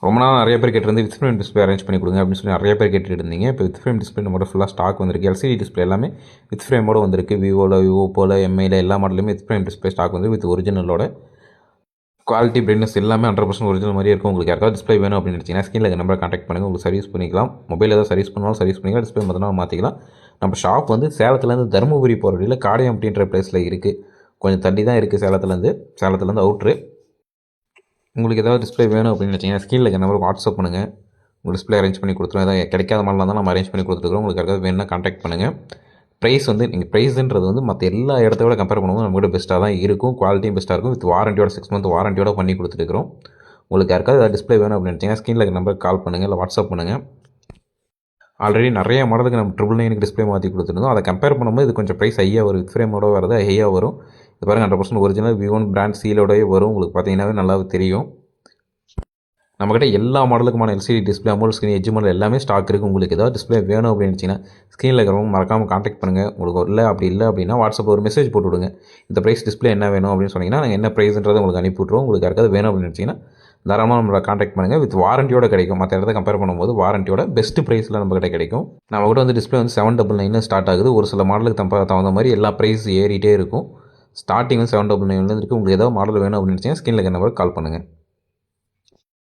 ரொம்ப நாள் நிறைய பேர் கேட்டிருந்து வித் ஃப்ரேம் டிஸ்பிளே அரேஞ்ச் பண்ணி கொடுங்க அப்படின்னு சொல்லி நிறைய பேர் கேட்டுட்டு இருந்தீங்க. இப்போ வித் ஃப்ரேம் டிஸ்பிளே நம்மளோட ஃபுல்லாக ஸ்டாக் வந்திருக்கு. எல்சிடி டிஸ்பிளே எல்லாமே வித் ஃப்ரேமோட வந்திருக்கு. விவோ போல் எம்ஐயில் எல்லா மாடலுமே வித் ஃப்ரேம் டிஸ்பிளே ஸ்டாக் வந்து வித் ஒரிஜினலோட குவாலிட்டி பிரைட்னஸ் எல்லாமே 100% ஒரிஜினல் மாதிரியே இருக்கும். உங்களுக்கு யாருக்காவது டிஸ்பிளே வேணும் அப்படின்னு நினச்சிங்கன்னா ஸ்க்ரீனில் நம்பரை கான்டாக்ட் பண்ணுங்கள். உங்களுக்கு சர்வீஸ் பண்ணிக்கலாம். மொபைல் ஏதாவது சர்வீஸ் பண்ணாலும் சர்வீஸ் பண்ணிக்கலாம். டிஸ்பிளே மொத்தமாக மாற்றிக்கலாம். நம்ம ஷாப் வந்து சேலத்துலேருந்து தருமபுரி போகிற வழியில் காடையம்பட்டின்ற பிளேஸில் இருக்குது. கொஞ்சம் தள்ளி தான் இருக்குது சேலத்துலேருந்து அவுட்ரு. உங்களுக்கு ஏதாவது டிஸ்பிளே வேணும் அப்படின்னு நினச்சிங்கன்னா ஸ்க்ரீனில் நம்பருக்கு வாட்ஸ்அப் பண்ணுங்கள். உங்கள் டிஸ்பிளே அரேஞ்ச் பண்ணி கொடுத்துருவோம். ஏதாவது கிடைக்காத மாதிரிலாம் தான் நம்ம அரேஞ்ச் பண்ணி கொடுத்துருக்கோம். உங்களுக்கு யாருக்காவது வேணும்னா கான்டாக்ட் பண்ணுங்கள். ப்ரைஸ் வந்து நீங்கள் ப்ரைஸுன்றது வந்து மற்ற எல்லா இடத்த விட கம்பேர் பண்ணும்போது நம்மகிட்ட பெஸ்ட்டாக தான் இருக்கும். குவாலிட்டியும் பெஸ்ட்டாக இருக்கும். வித் வாரண்டியோட 6 மந்த் வாரண்டியோட பண்ணி கொடுத்துருக்கிறோம். உங்களுக்கு யாருக்காவது டிஸ்பிளே வேணும் அப்படின்னு நினச்சிங்கன்னா ஸ்க்ரீனில் நம்பருக்கு கால் பண்ணுங்கள், இல்லை வாட்ஸ்அப் பண்ணுங்கள். ஆல்ரெடி நிறைய மாடலுக்கு நம்ம 999 டிஸ்பிளே மாற்றி கொடுத்துருந்தோம். அதை கம்பேர் பண்ணும்போது இது கொஞ்சம் ப்ரைஸ் ஹையாக வரும். வித் ஃப்ரேமோட வரது ஹையாக வரும். இது பாருங்கள் 100% ஒரிஜினல் விவோன் பிராண்ட் சீலோடவே வரும். உங்களுக்கு பார்த்தீங்கன்னாவே நல்லாவே தெரியும். நம்மக்கிட்ட எல்லா மாடலுக்குமான LCD display, AMOLED screen, edge model எல்லாமே ஸ்டாக் இருக்குது. உங்களுக்கு ஏதாவது டிஸ்பிளே வேணும் அப்படின்னு நினச்சிங்கன்னா ஸ்க்ரீனில் இருக்கிறவங்க மறக்காமல் கான்டாக்ட் பண்ணுங்கள். உங்களுக்கு இல்லை அப்படின்னா வாட்ஸ்அப்பில் ஒரு மெசேஜ் போட்டு விடுங்க. இந்த ப்ரைஸ் டிஸ்பிளே என்ன வேணும் அப்படின்னு சொன்னீங்கன்னா நாங்கள் என்ன ப்ரைஸ்ன்றதை உங்களுக்கு அனுப்பி விட்ருவோம். உங்களுக்கு யாருக்காவது வேணும் அப்படின்னு நினச்சிங்கன்னா தாராளமாக நம்மளை கான்டாக்ட் பண்ணுங்கள். வித் வாரண்டியோட கிடைக்கும். மற்ற இடத்த கம்பேர் பண்ணும்போது வாரண்டியோட பெஸ்ட் ப்ரைஸில் நம்மக்கிட்ட கிடைக்கும். நம்மக்கிட்ட வந்து டிஸ்பிளே வந்து 799 ஸ்டார்ட் ஆகுது. ஒரு சில மாடலுக்கு தகுந்த மாதிரி எல்லா ப்ரைஸ் ஏறிட்டே இருக்கும். ஸ்டார்டிங் வந்து 799 இருக்குது. உங்களுக்கு ஏதாவது மாடல் வேணும் அப்படின்னு நினச்சிங்கன்னா ஸ்க்ரீனில் நம்பருக்கு கால் பண்ணுங்கள்.